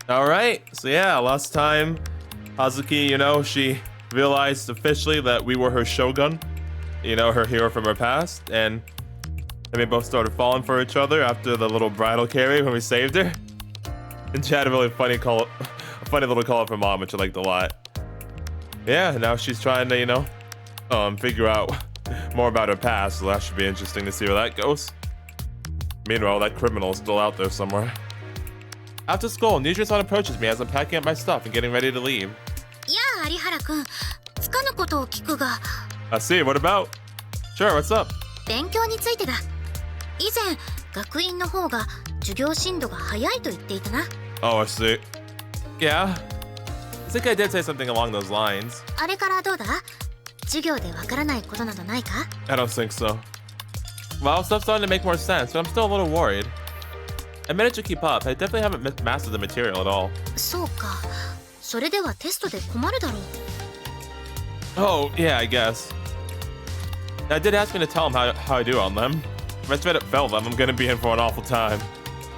Alright, so yeah, last time Hazuki, she realized officially that we were her shogun, her hero from her past, and we both started falling for each other after the little bridal carry when we saved her. And she had a really funny little call up from mom, which I liked a lot. Yeah, now she's trying to, figure out more about her past, so that should be interesting to see where that goes. Meanwhile, that criminal is still out there somewhere. After school, Nijouin approaches me as I'm packing up my stuff and getting ready to leave. Yeah, Arihara-kun. つかぬことを聞くが。 I see, what about? Sure, what's up? 勉強についてだ。以前、学院の方が授業進度が早いと言っていたな。Oh, I see. Yeah. I think I did say something along those lines. あれからどうだ？授業でわからないことなどないか？ I don't think so. Well, stuff's starting to make more sense, but I'm still a little worried. I managed to keep up. I definitely haven't mastered the material at all. そうか。それではテストで困るだろう。 Oh, yeah, I guess. I did ask me to tell him how I do on them. If I straight up fail them, I'm gonna be in for an awful time.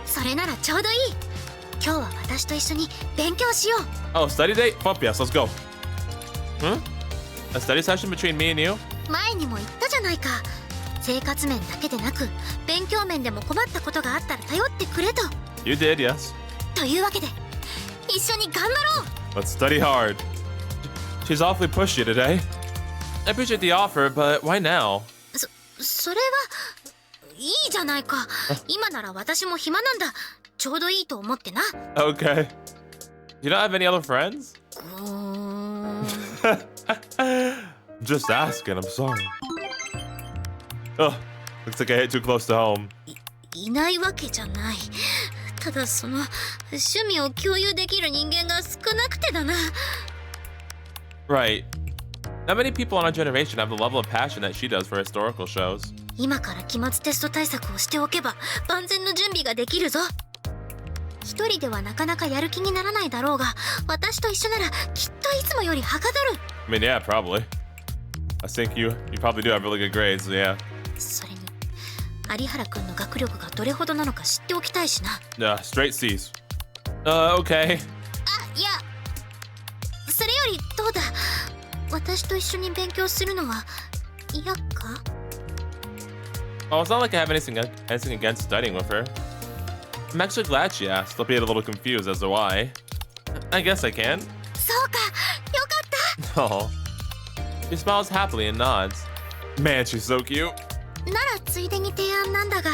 それならちょうどいい。今日は私と一緒に勉強しよう。 Oh, study date? Fuck yes, let's go. A study session between me and you? 前にも言ったじゃないか。生活面だけでなく、勉強面でも困ったことがあったら頼ってくれと。 You did, yes. というわけで、一緒に頑張ろう。 Let's study hard. She's awfully pushy today. I appreciate the offer, but why now? それはいいじゃないか。今なら私も暇なんだ。ちょうどいいと思ってな。 Okay. You don't have any other friends? Just asking, I'm sorry. Oh, looks like I hit too close to home. いないわけじゃない。ただその趣味を共有できる人間が少なくてだな。 Right. Not many people in our generation have the level of passion that she does for historical shows. 今から期末テスト対策をしておけば万全の準備ができるぞ。一人ではなかなかやる気にならないだろうが、私と一緒ならきっといつもよりはかどる。 I mean, yeah, probably. I think you probably do have really good grades, so yeah. それに有原くんの学力がどれほどなのか知っておきたいしな。Straight C's. Okay. あ、いや、それよりどうだ。私と一緒に勉強するのは嫌か？ Oh, it's not like I have anything against studying with her. I'm actually glad she asked. I'll be a little confused as to why. I guess I can. そうか、よかった。 Oh. She smiles happily and nods. Man, she's so cute. ならついでに提案なんだが、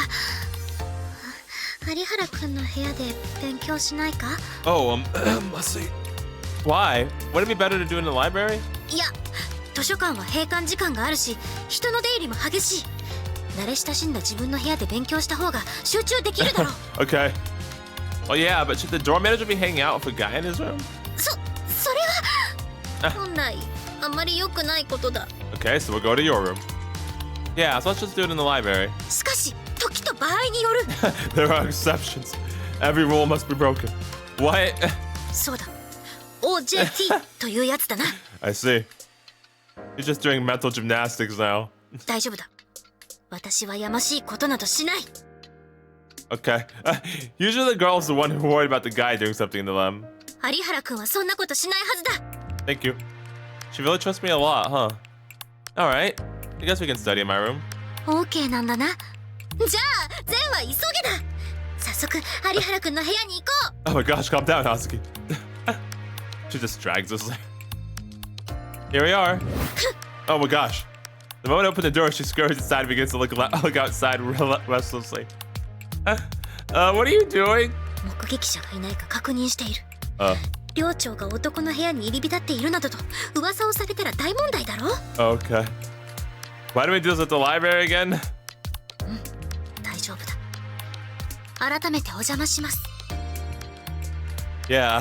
有原くんの部屋で勉強しないか？ Oh, let's see. Why? Would it be better to do it in the library? いや、図書館は閉館時間があるし、人の出入りも激しい。慣れ親しんだ自分の部屋で勉強した方が集中できるだろう。Okay. Well, yeah, but should the dorm manager be hanging out with a guy in his room? それは本来あまり良くないことだ。 Okay, so we'll go to your room. Yeah, so let's just do it in the library. しかし、時と場合による。There are exceptions. Every rule must be broken. What? そうだ。OJT というやつだな。I see. You're just doing mental gymnastics now. 大丈夫だ。私はやましいことなどしない。 Okay. Usually the girl's the one who worried about the guy doing something to them. 有原くんはそんなことしないはずだ。 Thank you. She really trusts me a lot, huh? Alright. I guess we can study in my room. OK なんだな。じゃあ、全は急げだ。早速、有原くんの部屋に行こう。 Oh my gosh, calm down, Hazuki. She just drags us. Here we are. Oh my gosh. The moment I open the door, she scurries inside and begins to look outside restlessly. What are you doing? 目撃者がいないか確認している。寮長が男の部屋に入り浸っているなどと噂をされたら大問題だろ。 Okay. Why do we do this at the library again? 大丈夫だ。改めてお邪魔します。 Yeah.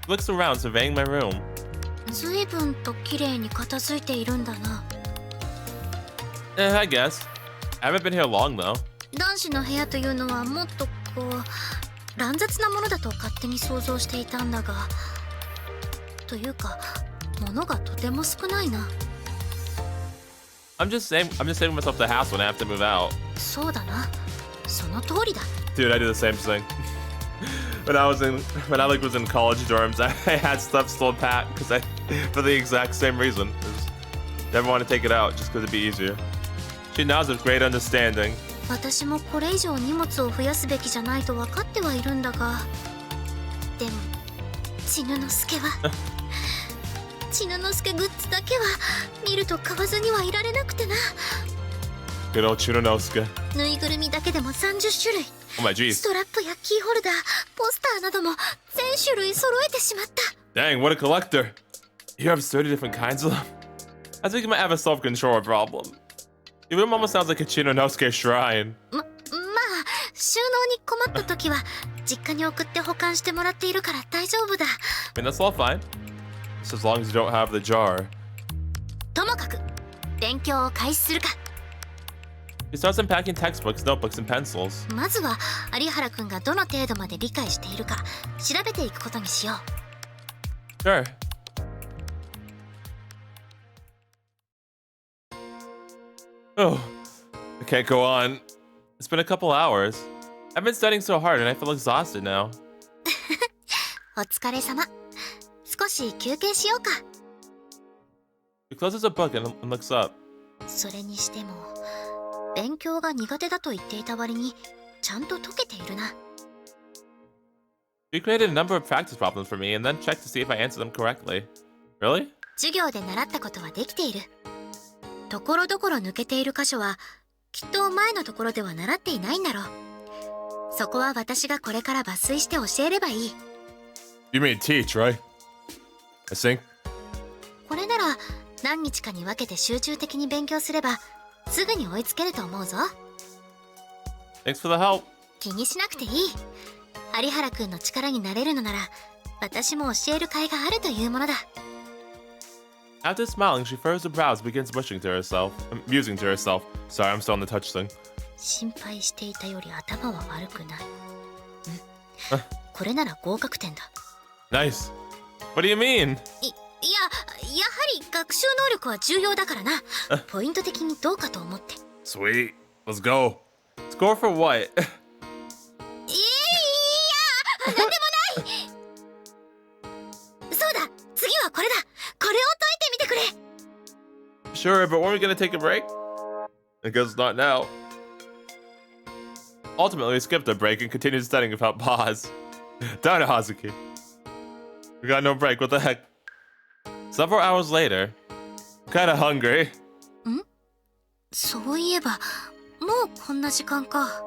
Looks around, surveying my room. 随分と綺麗に片付いているんだな。I guess. I haven't been here long though. 男子の部屋というのはもっとこう乱雑なものだと勝手に想像していたんだが、というか物がとても少ないな。 I'm just saving myself the hassle when I have to move out. そうだな。その通りだ。 Dude, I do the same thing. when I was in college dorms, I had stuff still packed because for the exact same reason. Never want to take it out just because it'd be easier. She nods with great understanding. 私もこれ以上荷物を増やすべきじゃないと分かってはいるんだが、でもちぬのすけはちぬのすけグッズだけは見ると買わずにはいられなくてな。Good old Chinonosuke. ぬいぐるみだけでも30種類。Oh my jeez. ストラップやキーホルダー、ポスターなども全種類揃えてしまった。Dang, what a collector. You have 30 different kinds of them? I think you might have a self-control problem. Your room almost sounds like a Chinonosuke shrine. まあ収納に困った時は実家に送って保管してもらっているから大丈夫だ。I mean, that's all fine. Just as long as you don't have the jar. ともかく勉強を開始するか。He starts unpacking textbooks, notebooks, and pencils. まずは有原くんがどの程度まで理解しているか調べていくことにしよう。Sure. Oh, I can't go on. It's been a couple hours. I've been studying so hard and I feel exhausted now. お疲れ様。少し休憩しようか。He closes a book and looks up. それにしても勉強が苦手だと言っていた割にちゃんと解けているな。She created a number of practice problems for me and then checked to see if I answered them correctly. Really? 授業で習ったことはできている。ところどころ抜けている箇所はきっと前のところでは習っていないんだろう。そこは私がこれから抜粋して教えればいい。You mean teach, right? I think. これなら何日かに分けて集中的に勉強すればすぐに追いつけると思うぞ。 Thanks for the help. 気にしなくていい。有原くんの力になれるのなら私も教える甲斐があるというものだ。After smiling, she furrows her brows and begins musing to herself. Sorry, I'm still on the touch thing. 心配していたより頭は悪くない。これなら合格点だ。Nice. What do you mean? やはり学習能力は重要だからな。ポイント的にどうかと思って。Sweet. Let's go. Score for what? なんでもないそうだ、次はこれだ。これを解いてみてくれ。 Sure, but when are we gonna take a break? I guess not now. Ultimately, we skipped a break and continued studying without pause. Darn it, Hazuki. We got no break, what the heck? Several hours later, I'm kinda hungry. そういえばもうこんな時間か。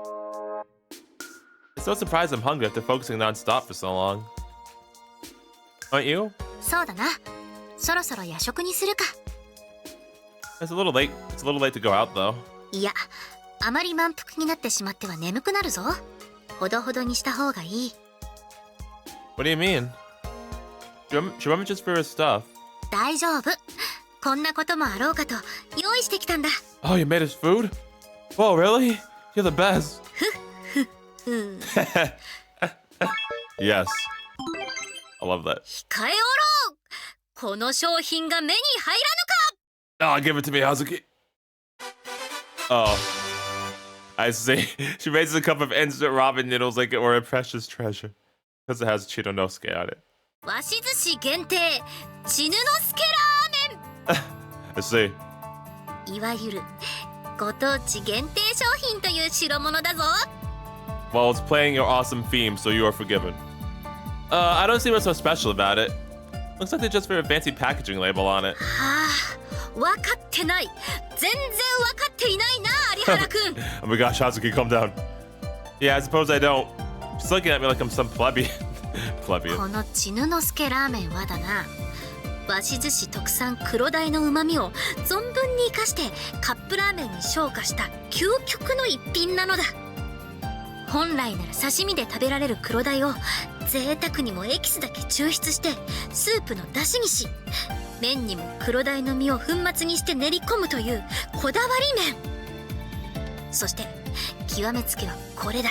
It's no surprise I'm hungry after focusing non-stop for so long. Aren't you? そうだな。そろそろ夜食にするか。 It's a little late to go out though. いや、あまり満腹になってしまっては眠くなるぞ。ほどほどにした方がいい。 What do you mean? She rummages for her stuff. 大丈夫。こんなこともあろうかと用意してきたんだ。 Oh, you made us food? Whoa, really? You're the best. Yes. I love that. 控えおろう。この商品が目に入ら Oh, give it to me, Hazuki. Oh. I see. She raises a cup of instant ramen noodles like it were a precious treasure. Because it has Chinonosuke on it. ぬか。わし寿司限定ちぬのすけラーメン。 I see. いわゆるご当地限定商品という代物だぞ。 Well, it's playing your awesome theme, so you are forgiven. I don't see what's so special about it. Looks like they just put a fancy packaging label on it. はあ、分かってない。全然分かっていないな、有原くん。 Oh my gosh, Hazuki, calm down. Yeah, I suppose I don't. She's looking at me like I'm some plebeian. このちぬのすけラーメンはだな、わし寿司特産黒鯛の旨味を存分に生かしてカップラーメンに昇華した究極の一品なのだ。本来なら刺身で食べられる黒鯛を贅沢にもエキスだけ抽出してスープの出汁にし、麺にも黒鯛の身を粉末にして練り込むというこだわり麺。そして極めつけはこれだ。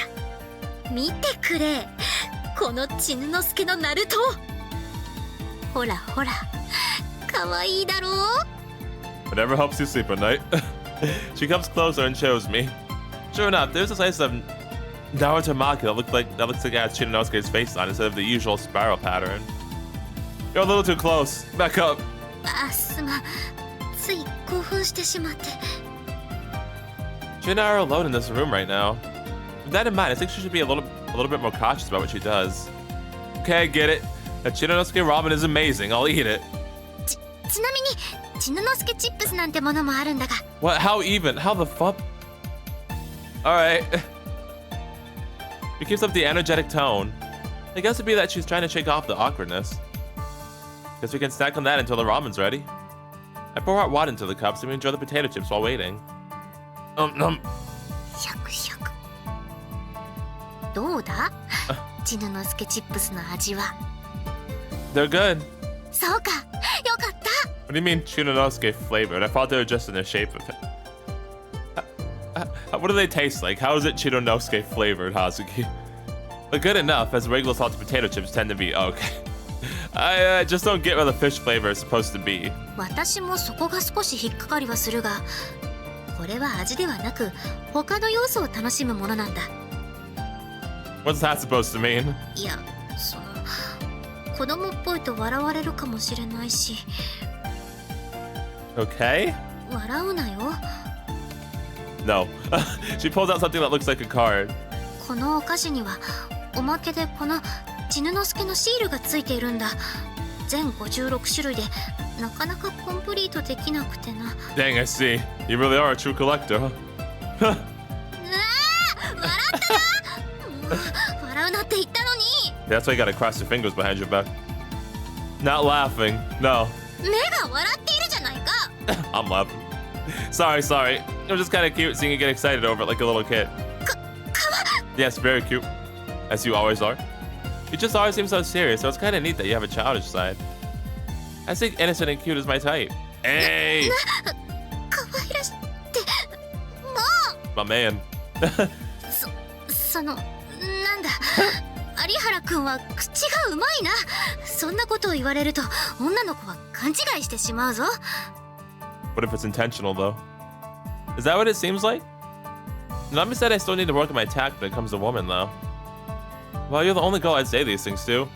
見てくれ、このちぬのすけのナルト。ほらほら、かわいいだろう。 Whatever helps you sleep at night. She comes closer and shows me. Sure enough, there's a slice of Naruto Maki, that looks like it has Shinanosuke's face on instead of the usual spiral pattern. You're a little too close. Back up. すまん。つい興奮してしまって。 She and I are alone in this room right now. With that in mind, I think she should be a little bit more cautious about what she does. Okay, I get it. That Shinanosuke ramen is amazing. I'll eat it. ちなみに、ちぬのすけチップスなんてものもあるんだが。 What? How even? How the fuck? Alright. She keeps up the energetic tone. I guess it'd be that she's trying to shake off the awkwardness. Guess we can snack on that until the ramen's ready. I pour hot water into the cups and we enjoy the potato chips while waiting. シャクシャク。どうだ？ちぬのすけチップスの味は。 They're good. そうか、よかった。 What do you mean Shinanosuke flavored? I thought they were just in the shape of it. What do they taste like? How is it Shinanosuke flavored, Hazuki? But good enough, as regular salted potato chips tend to be. Oh, okay. I just don't get what the fish flavor is supposed to be. 私もそこが少し引っかかりはするが、これは味ではなく他の要素を楽しむものなんだ。 What's that supposed to mean? いや、その子供っぽいと笑われるかもしれないし。 Okay? 笑うなよ。 No. She pulls out something that looks like a card. このお菓子にはおまけでこのちぬのすけのシールがついているんだ。全56種類でなかなかコンプリートできなくてな。 Dang, I see. You really are a true collector, huh? 笑ったな。笑うなって言ったのに。 That's why you gotta cross your fingers behind your back. Not laughing. No. 目が笑っているじゃないか。 I'm laughing. Sorry. It was just kind of cute seeing you get excited over it like a little kid. Yes, very cute. As you always are. You just always seem so serious, so it's kind of neat that you have a childish side. I think innocent and cute is my type. Hey! 可愛らしってもう。 My man. そのなんだ。有原くんは口がうまいな。そんなことを言われると女の子は勘違いしてしまうぞ。 What if it's intentional, though? Is that what it seems like? Nanami said I still need to work on my tact when it comes to women, though. Well, you're the only girl I'd say these things to.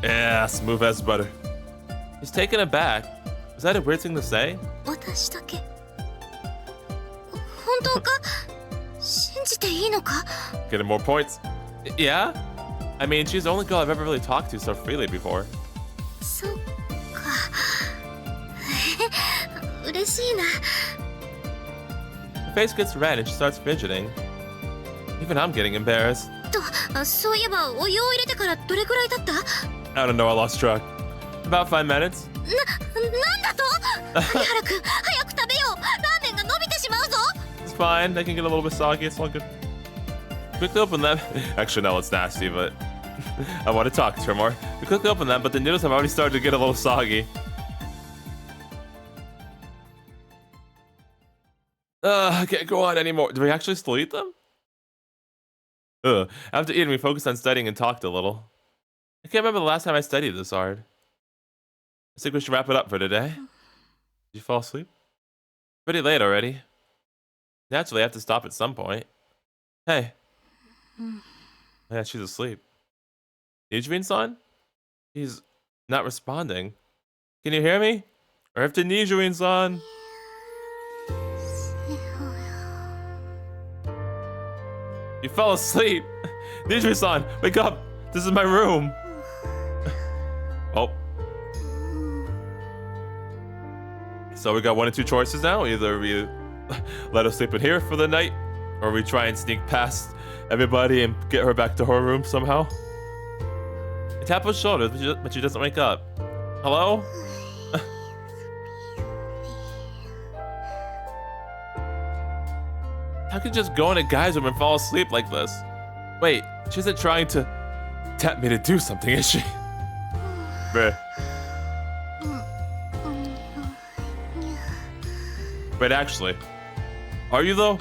Yeah, smooth as butter. He's taken aback. Is that a weird thing to say? 私だけ。本当か？信じていいのか？ Getting more points. Yeah? I mean, she's the only girl I've ever really talked to so freely before. そっか。嬉しいな。 Her face gets red and she starts fidgeting. Even I'm getting embarrassed. そういえばお湯を入れてからどれくらい経った？ I don't know, I lost track. About 5 minutes. なんだと？有原くん、早く食べよう。ラーメンが伸びてしまうぞ。 It's fine, they can get a little bit soggy, it's all good. Quickly open them. Actually, no, it's nasty, but I want to talk to her more. We quickly open them, but the noodles have already started to get a little soggy. I can't go on anymore. Do we actually still eat them? After eating, we focused on studying and talked a little. I can't remember the last time I studied this hard. I think we should wrap it up for today. Did you fall asleep? Pretty late already. Naturally, I have to stop at some point. Hey. Yeah, she's asleep. Nijouin-san? He's not responding. Can you hear me? Or if to Nijouin-san? You fell asleep. Nijouin-san, wake up. This is my room. Oh. So we got one of two choices now. Either we let her sleep in here for the night, or we try and sneak past everybody and get her back to her room somehow. I tap her shoulder, but she doesn't wake up. Hello? How can you just go in a guy's room and fall asleep like this? Wait, she isn't trying to tap me to do something, is she? Bruh. Wait, actually, are you though?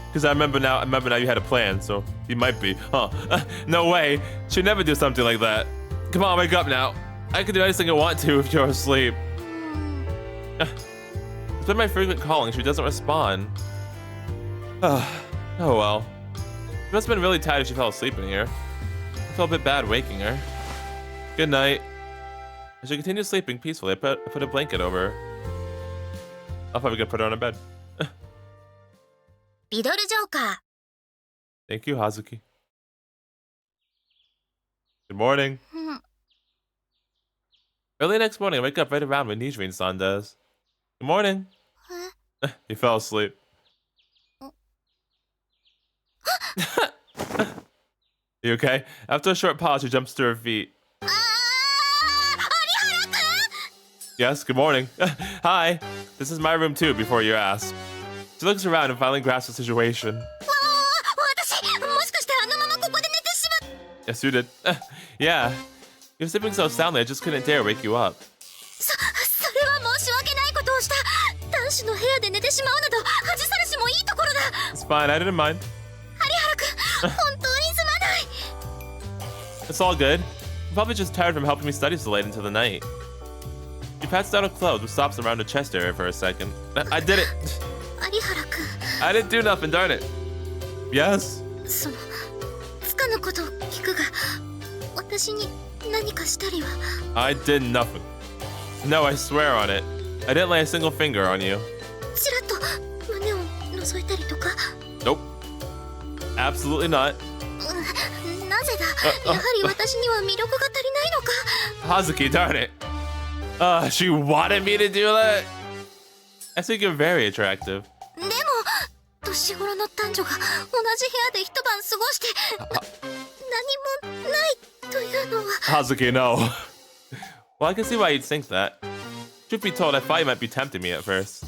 Because I remember now you had a plan, so you might be. Huh? No way. She'd never do something like that. Come on, wake up now. I can do anything I want to if you're asleep. It's been my frequent calling. She doesn't respond. Oh well. She must have been really tired if she fell asleep in here. I felt a bit bad waking her. Good night. As she continued sleeping peacefully, I put a blanket over her. I'll probably gonna put her on a bed. Riddle Joker. Thank you, Hazuki. Good morning. Early next morning, I wake up right around when Nijouin-san does. Good morning. You fell asleep. You okay? After a short pause, she jumps to her feet. Yes, good morning. Hi. This is my room too, before you ask. She looks around and finally grasps the situation. Yes, you did. Yeah. You're sleeping so soundly, I just couldn't dare wake you up. It's fine, I didn't mind. It's all good. You're probably just tired from helping me study so late into the night. She pats down her clothes, but stops around her chest area for a second. I did it! I didn't do nothing, darn it. Yes? I did nothing. No, I swear on it. I didn't lay a single finger on you. Nope. Absolutely not. Hazuki, darn it. She wanted me to do that? I think you're very attractive. Hazuki, no. Well, I can see why you'd think that. Truth be told, I thought you might be tempting me at first.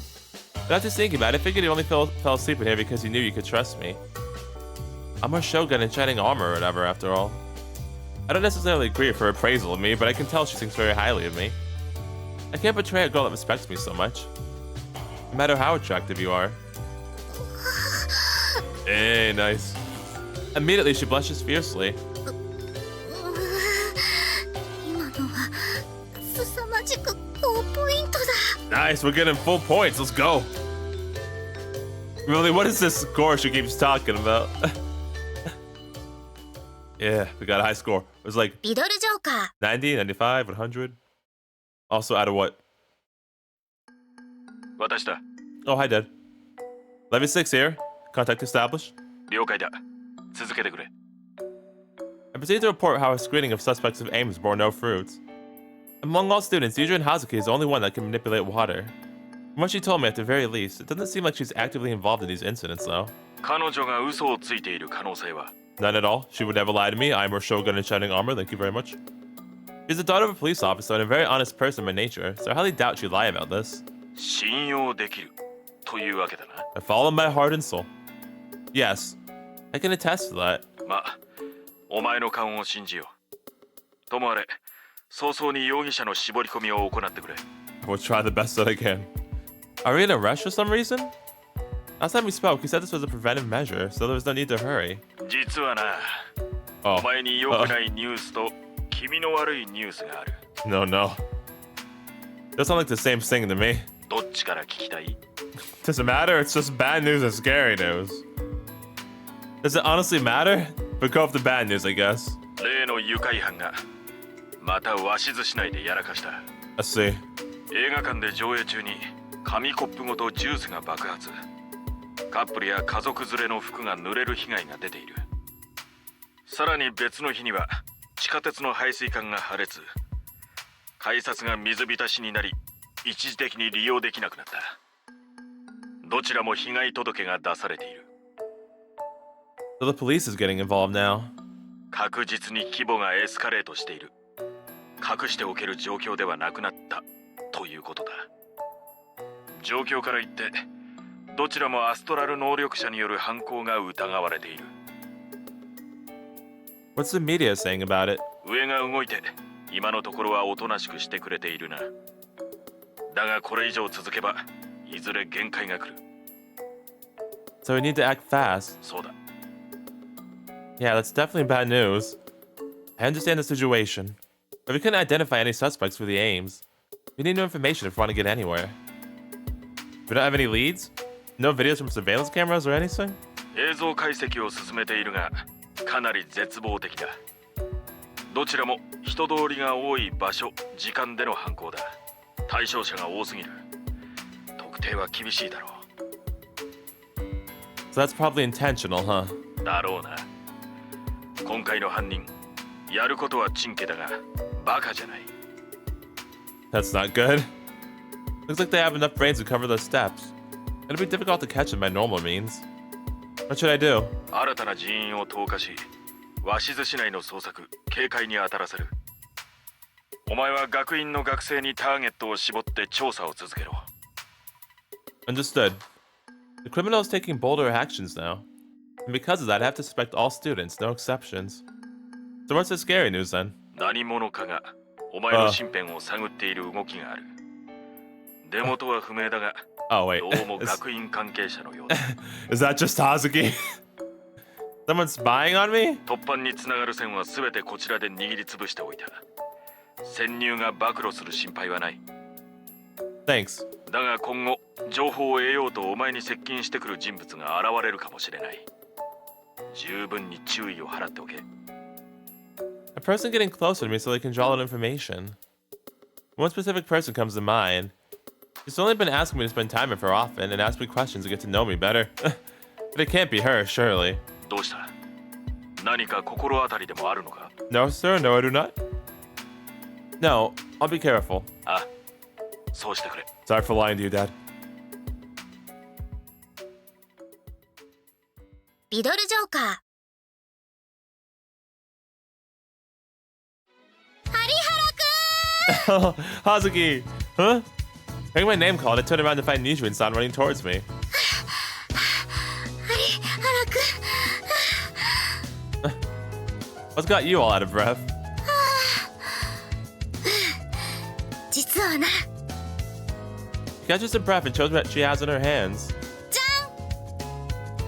But after thinking about it, I figured you only fell asleep in here because you knew you could trust me. I'm her shogun in shining armor or whatever, after all. I don't necessarily agree with her appraisal of me, but I can tell she thinks very highly of me. I can't betray a girl that respects me so much. No matter how attractive you are. Hey, nice. Immediately, she blushes fiercely. Nice, we're getting full points. Let's go. Really, what is this score she keeps talking about? Yeah, we got a high score. It was like 90, 95, 100. Also out of what? Oh, hi, Dad. Level 6 here. Contact established. I proceed to report how a screening of suspects of AIMS bore no fruit. Among all students, Yuzusoft and Hazuki is the only one that can manipulate water. From what she told me, at the very least, it doesn't seem like she's actively involved in these incidents, though. None at all. She would never lie to me. I am her shogun in shining armor, thank you very much. She's the daughter of a police officer and a very honest person by nature, so I highly doubt she'd lie about this. I follow my heart and soul. Yes, I can attest to that. I will try the best that I can. Are we in a rush for some reason? Last time we spoke, you said this was a preventive measure, so there was no need to hurry. Oh. No. That sounds like the same thing to me. Does it matter? It's just bad news and scary news. Does it honestly matter? But go with the bad news, I guess. I see. So the police is getting involved now. What's the media saying about it? So we need to act fast. Yeah, that's definitely bad news. I understand the situation, but we couldn't identify any suspects for the aims. We need new information if we want to get anywhere. We don't have any leads? No videos from surveillance cameras or anything? 映像解析を進めているがかなり絶望的だ。どちらも人通りが多い場所、時間での犯行だ。対象者が多すぎる。特定は厳しいだろう。 So that's probably intentional, huh? だろうな。今回の犯人、やることはチンケだがバカじゃない。 That's not good. Looks like they have enough brains to cover those steps. It'll be difficult to catch them by normal means. What should I do? 新たな人員を投下し、鷲津市内の捜索、警戒に当たらせる。お前は学院の学生にターゲットを絞って調査を続けろ。 Understood. The criminal is taking bolder actions now. And because of that, I have to suspect all students, no exceptions. So what's the scary news then? 何者かがお前の身辺を探っている動きがある。出元は不明だが、 Oh, wait. どうも学院関係者のようだ。 Is that just Hazuki? Someone's spying on me? 突破につながる線は全てこちらで握りつぶしておいた。潜入が暴露する心配はない。 Thanks. だが今後情報を得ようとお前に接近してくる人物が現れるかもしれない。十分に注意を払っておけ。 A person getting closer to me so they can draw out information. One specific person comes to mind. She's only been asking me to spend time with her often and ask me questions to get to know me better. But it can't be her, surely. どうした？何か心当たりでもあるのか？ No, sir. No, I do not. No, I'll be careful. あ、そうしてくれ。 Sorry for lying to you, Dad. リドルジョーカー。ハリハラくん Hazuki! Huh? Hearing my name called, I turned around to find Nijouin-san running towards me. ハリハラくん What's got you all out of breath? 実はな。 She catches her breath and shows what she has in her hands. じ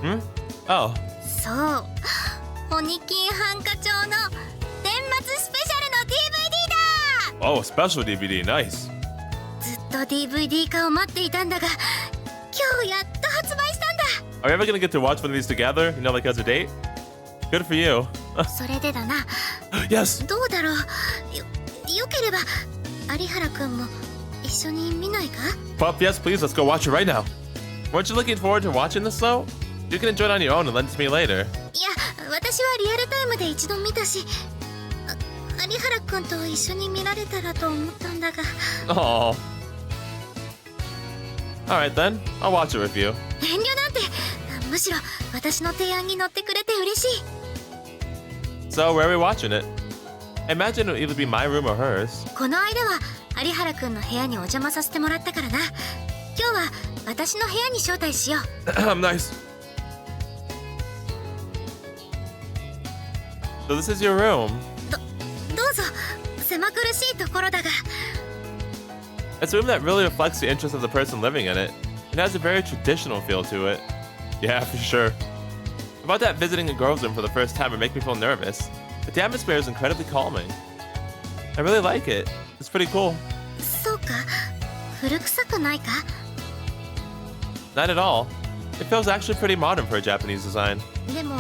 Hmm? Oh. ゃん。そう。鬼金ハンカ帳の年末スペシャルの DVD だ。 Oh, special DVD. Nice. ずっと DVD 化を待っていたんだが、今日やっと発売したんだ。 Are we ever gonna get to watch one of these together? You know, like as a date? Good for you. それでだな。 Yes! どうだろう。よければ有原くんも一緒に見ないか？ Pup, yes, please, let's go watch it right now. Weren't you looking forward to watching this though? You can enjoy it on your own and lend it to me later. いや、私はリアルタイムで一度見たし、有原くんと一緒に見られたらと思ったんだが。 Oh. Alright then, I'll watch it with you. 遠慮なんて、むしろ私の提案に乗ってくれて嬉しい。 So, where are we watching it? I imagine it'll either be my room or hers. この間は有原くんの部屋にお邪魔させてもらったからな。今日は私の部屋に招待しよう。Nice. So this is your room. どうぞ。狭苦しいところだが。 It's a room that really reflects the interest of the person living in it. It has a very traditional feel to it. Yeah, for sure. About that visiting a girl's room for the first time would make me feel nervous, but the atmosphere is incredibly calming. I really like it. It's pretty cool. そうか。古臭くないか？ Not at all. It feels actually pretty modern for a Japanese design. でも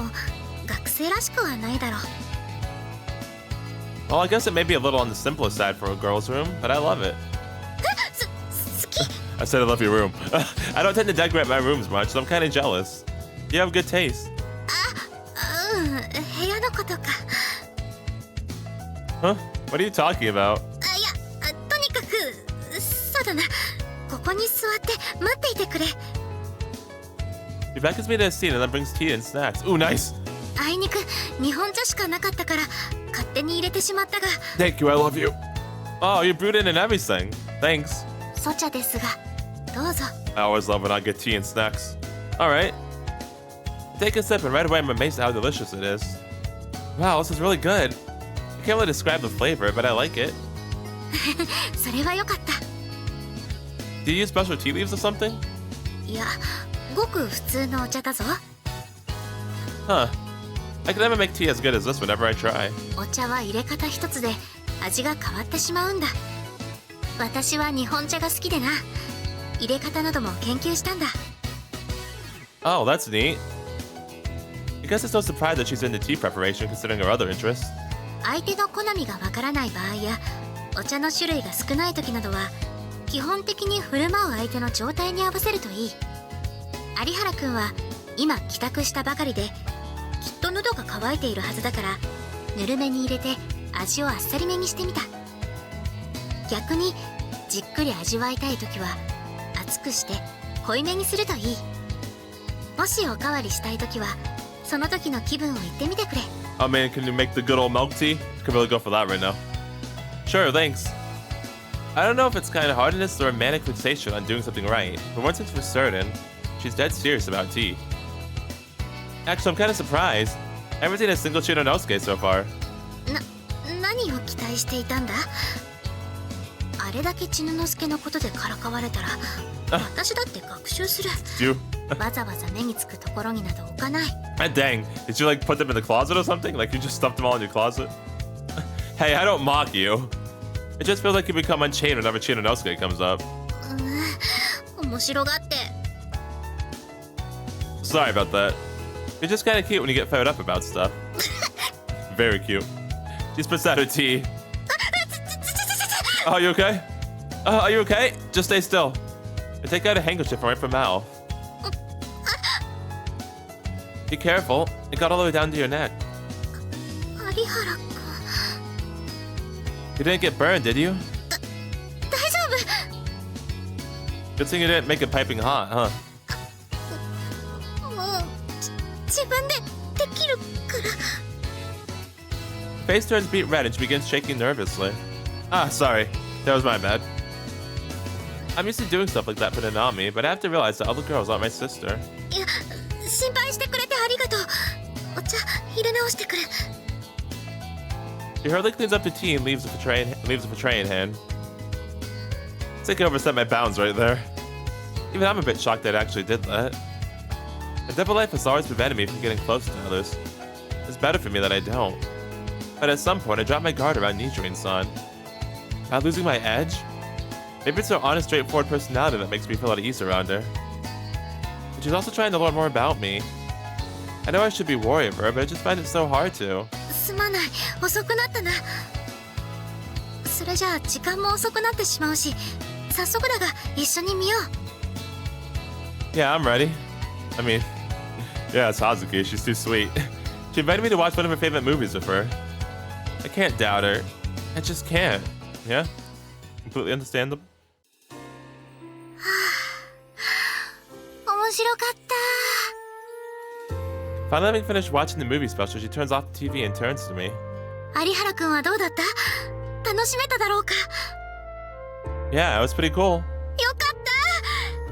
学生らしくはないだろう。 Well, I guess it may be a little on the simplest side for a girl's room, but I love it. 好き。 I said I love your room. I don't tend to decorate my rooms much, so I'm kind of jealous. You have good taste. 部屋のことか。 Huh? What are you talking about? いや、とにかくそうだな。ここに座って待っていてくれ。 She beckons me to a seat and then brings tea and snacks. Ooh, nice. あいにく日本茶しかなかったから勝手に入れてしまったが。 Thank you, I love you. Oh, you brewed it and everything. Thanks. ソ茶ですが、どうぞ。 I always love when I get tea and snacks. Alright. Take a sip and right away I'm amazed at how delicious it is. Wow, this is really good. I can't really describe the flavor, but I like it. それはよかった。 Do you use special tea leaves or something? いや、ごく普通のお茶だぞ。 Huh. I can never make tea as good as this whenever I try. お茶は入れ方一つで味が変わってしまうんだ。私は日本茶が好きでな。入れ方なども研究したんだ。 Oh, that's neat. guess it's no surprise that she's into tea preparation considering her other interests. 相手の好みがわからない場合やお茶の種類が少ない時などは基本的に振る舞う相手の状態に合わせるといい。有原くんは今帰宅したばかりできっと喉が渇いているはずだからぬるめに入れて味をあっさりめにしてみた。逆にじっくり味わいたい時は熱くして濃いめにするといい。もしおかわりしたい時はその時の気分を言ってみてくれ。 Oh man, can you make the good old milk tea? Could really go for that right now. Sure, thanks. I don't know if it's kind of hardness or a manic fixation on doing something right, but one thing's for certain, she's dead serious about tea. Actually, I'm kind of surprised. I haven't seen a single Chironosuke so far. 何を期待していたんだ？あれだけ千之助のことでからかわれたら私だって学習する。わざわざ目につくところになど置かない。Dang, did you like put them in the closet or something? Like you just stuffed them all in your closet? Hey, I don't mock you. It just feels like you become unchained whenever Chironosuke comes up. 面白がって。 Sorry about that. You're just kind of cute when you get fired up about stuff. Very cute. She spits out her tea. Oh, you okay? Are you okay? Just stay still. And take out a handkerchief from right from mouth. Be careful. It got all the way down to your neck. 有原くん。 You didn't get burned, did you? 大丈夫。 Good thing you didn't make it piping hot, huh? もう自分でできるから。 Face turns beet red and she begins shaking nervously. Ah, sorry. That was my bad. I'm used to doing stuff like that for Nanami, but I have to realize that other girls aren't my sister. いや、心配してくれてありがとう。お茶入れ直してくる。 She hurriedly cleans up the tea and leaves a tray in hand. I think I overstepped my bounds right there. Even I'm a bit shocked that I actually did that. The devil life has always prevented me from getting close to others. It's better for me that I don't. But at some point, I dropped my guard around Nijouin-san. Am I losing my edge? Maybe it's her honest, straightforward personality that makes me feel at ease around her. But she's also trying to learn more about me. I know I should be worried of her, but I just find it so hard to. すまない、遅くなったな。それじゃあ時間も遅くなってしまうし、早速だが一緒に見よう。 Yeah, I'm ready. I mean, yeah, it's Hazuki. She's too sweet. She invited me to watch one of her favorite movies with her. I can't doubt her. I just can't. Yeah? Completely understandable. 面白かった。 Finally having finished watching the movie special, she turns off the TV and turns to me. 有原くんはどうだった？楽しめただろうか？ Yeah, it was pretty cool. よかっ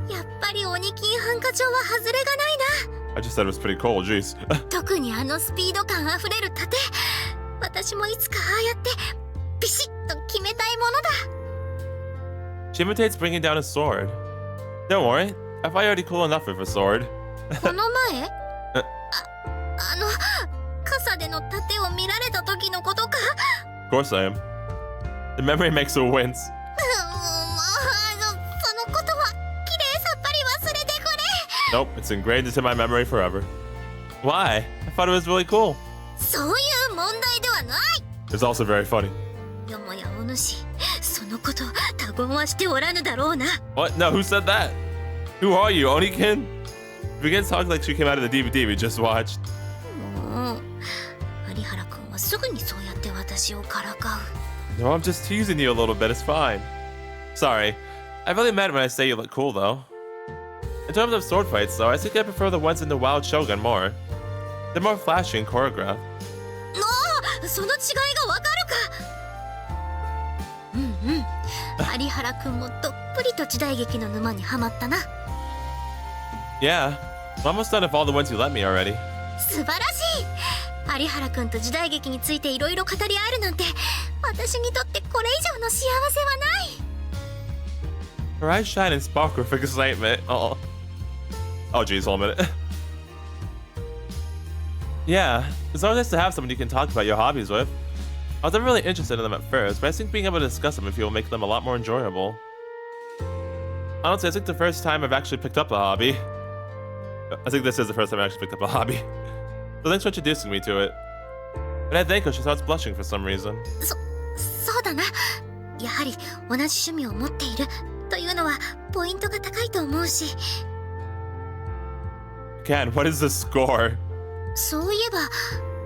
た。やっぱり鬼金ハンカチョウは外れがないな。 I just said it was pretty cool, jeez. 特にあのスピード感あふれる盾。私もいつかああやってビシッと決めたいものだ。 She imitates bringing down a sword. Don't worry, I thought you're already cool enough with a sword. この前傘での盾を見られた時のことか。 Of course I am. The memory makes her wince. そのことはきれいさっぱり忘れてくれ。 Nope, it's ingrained into my memory forever. Why? I thought it was really cool. そういう問題ではない。 It's also very funny. よもやお主、そのこと他言はしておらぬだろうな。 What? No, who said that? Who are you, Onikin? Begins talking like she came out of the DVD we just watched. もう有原くんはすぐにそうやって私をからかう。 No, I'm just teasing you a little bit, it's fine. Sorry. I really meant when I say you look cool, though. In terms of sword fights, though, I think I prefer the ones in the Wild Shogun more. They're more flashy and choreographed. その違いがわかるか。うんうん。有原くんもどっぷりと時代劇の沼にはまったな。 Yeah, I'm almost done with all the ones you let me already. 素晴らしい。有原くんと時代劇についていろいろ語り合えるなんて、私にとってこれ以上の幸せはない。 Her eyes shine and sparkle with excitement. Oh, geez, hold a minute. Yeah, it's always nice to have someone you can talk about your hobbies with. I was never really interested in them at first, but I think being able to discuss them with you will make them a lot more enjoyable. Honestly, I think the first time I've actually picked up a hobby. I think this is the first time I actually picked up a hobby. So thanks for introducing me to it. And I thank her, she starts blushing for some reason. そうだな。やはり同じ趣味を持っているというのはポイントが高いと思うし。Ken, what is the score? そういえば、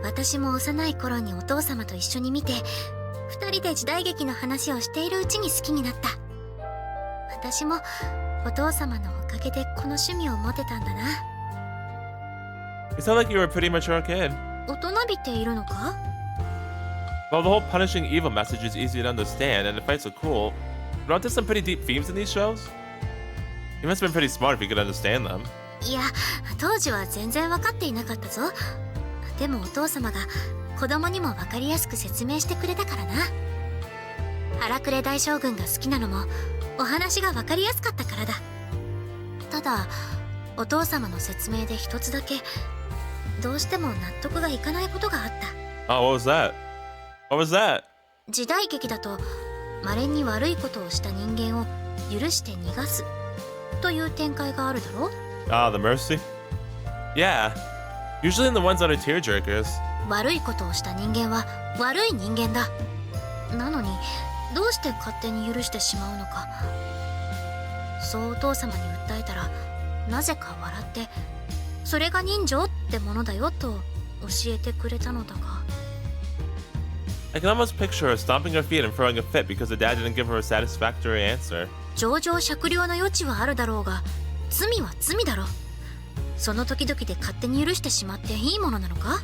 私も幼い頃にお父様と一緒に見て、二人で時代劇の話をしているうちに好きになった。私もお父様のおかげでこの趣味を持てたんだな。You sound like you were a pretty mature kid. 大人びているのか？ Well, the whole punishing evil message is easy to understand, and the fights are cool. But aren't there some pretty deep themes in these shows? You must have been pretty smart if you could understand them. いや、当時は全然分かっていなかったぞ。でもお父様が子供にも分かりやすく説明してくれたからな。荒くれ大将軍が好きなのもお話が分かりやすかったからだ。ただお父様の説明で一つだけどうしても納得がいかないことがあった。Oh, what was that? What was that? 時代劇だと稀に悪いことをした人間を許して逃がすという展開があるだろ。Ah, the mercy? Yeah. Usually in the ones that are tearjerkers. 悪いことをした人間は悪い人間だ。なのにどうして勝手に許してしまうのか。そうお父様に訴えたらなぜか笑ってそれが人情ってものだよと教えてくれたのだが。I can almost picture her stomping her feet and throwing a fit because her dad didn't give her a satisfactory answer. 情状酌量の余地はあるだろうが罪は罪だろう。その時々で勝手に許してしまっていいものなのか。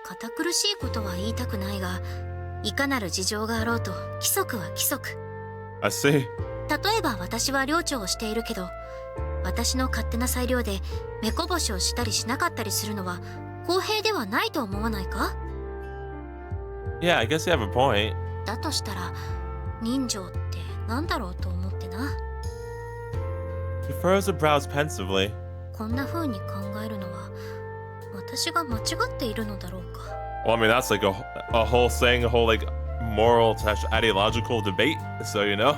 堅苦しいことは言いたくないがいかなる事情があろうと規則は規則。 I see. 例えば私は寮長をしているけど私の勝手な裁量で目こぼしをしたりしなかったりするのは公平ではないと思わないか。 Yeah, I guess you have a point. だとしたら人情って何だろうと思ってな。 He furrows her brows pensively. こんな風に考えるのは私が間違っているのだろうか。 Well, I mean, that's like a whole saying, a whole like moral / ideological debate. So, you know,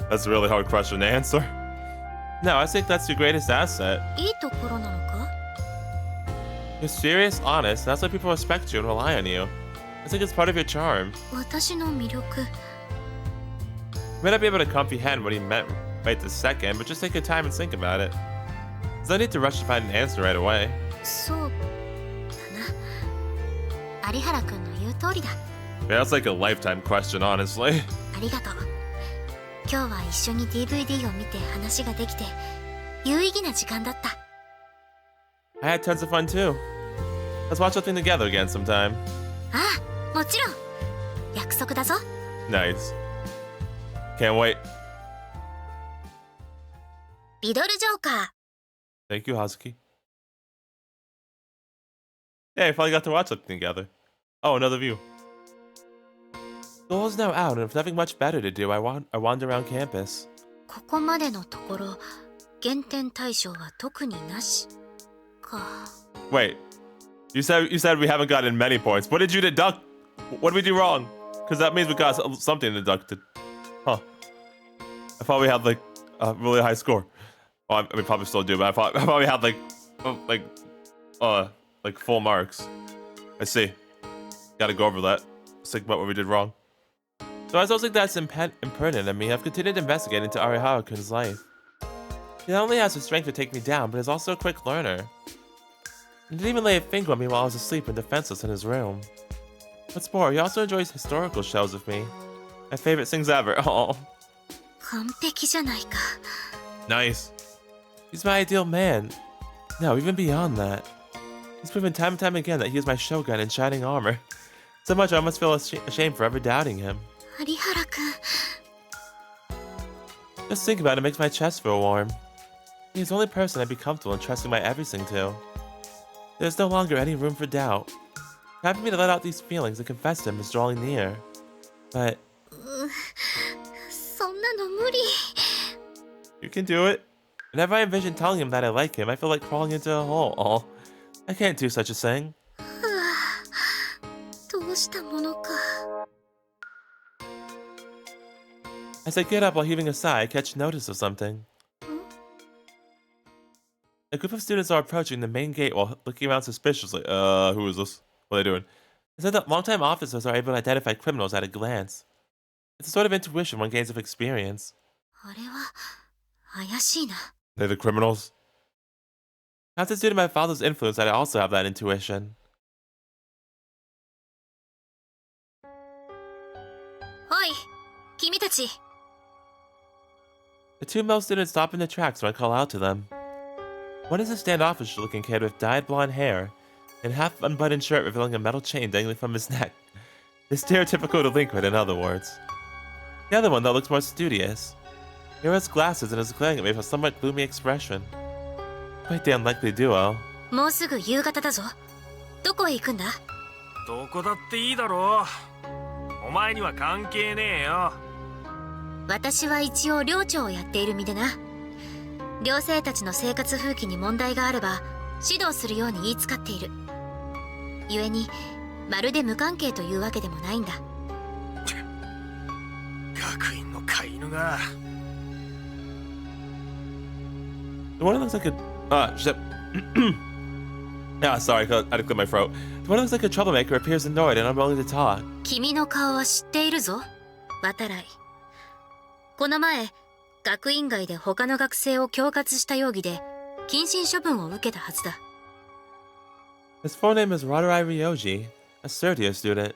that's a really hard question to answer. No, I think that's your greatest asset. いいところなのか。 You're serious, honest, that's why people respect you and rely on you. I think it's part of your charm. 私の魅力。 You may not be able to comprehend what he meant right this second, but just take your time and think about it. There's no need to rush to find an answer right away. そうだな。有原くんの言う通りだ。 Yeah, that's like a lifetime question, honestly. ありがとう。今日は一緒に DVD を見て話ができて有意義な時間だった。 I had tons of fun too. Let's watch something together again sometime. ああ、もちろん。約束だぞ。 Nice. Can't wait. リドルジョーカー。 Thank you, Hazuki. Yeah, we finally got to watch something together. Oh, another view. School is now out, and with nothing much better to do, I wander around campus. ここまでのところ減点対象は特になしか。 Wait, you said we haven't gotten many points. What did you deduct? What did we do wrong? Because that means we got something deducted. Huh. I thought we had like a really high score. Well, I mean, probably still do, but I thought we had like full marks. I see. Gotta go over that. Let's think about what we did wrong. So I don't think that's impertinent of me. I've continued to investigate into Arihara-kun's life. He not only has the strength to take me down, but is also a quick learner. He didn't even lay a finger on me while I was asleep and defenseless in his room. What's more, he also enjoys historical shows with me. My favorite things ever. Oh, 完璧じゃないか。 nice. He's my ideal man. No, even beyond that. He's proven time and time again that he is my shogun in shining armor. So much I almost feel ashamed for ever doubting him. 有原くん。 Just think about it makes my chest feel warm. He's the only person I'd be comfortable entrusting my everything to. There's no longer any room for doubt. Time for me to let out these feelings and confess to him is drawing near. But そんなの無理。 you can do it. Whenever I envision telling him that I like him, I feel like crawling into a hole. Oh, I can't do such a thing. どうしたものか。 As I get up while heaving a sigh, I catch notice of something. A group of students are approaching the main gate while looking around suspiciously. Who is this? What are they doing? It said that longtime officers are able to identify criminals at a glance. It's a sort of intuition one gains of experience. あれは怪しいな。 They're the criminals? Perhaps it's due to my father's influence that I also have that intuition. おい、君たち。 The two male students stop in their tracks when I call out to them. One is a standoffish-looking kid with dyed blonde hair and half-unbuttoned shirt revealing a metal chain dangling from his neck. The stereotypical delinquent, in other words. The other one, though, looks more studious. He wears glasses and is glaring at me with a somewhat gloomy expression. Quite the unlikely duo. もうすぐ夕方だぞ。どこへ行くんだ？どこだっていいだろう。お前には関係ねえよ。私は一応寮長をやっている身でな。寮生たちの生活風紀に問題があれば指導するように言いつかっている。故にまるで無関係というわけでもないんだ。学院の飼い犬が。The one looks like a... yeah, sorry, I had to clear my throat. The one looks like a troublemaker appears annoyed and unwilling to talk. 君の顔は知っているぞ、渡来。この前、学院外で他の学生を恐喝した容疑で謹慎処分を受けたはずだ。His full name is Arihara Ryoji, a third-year student.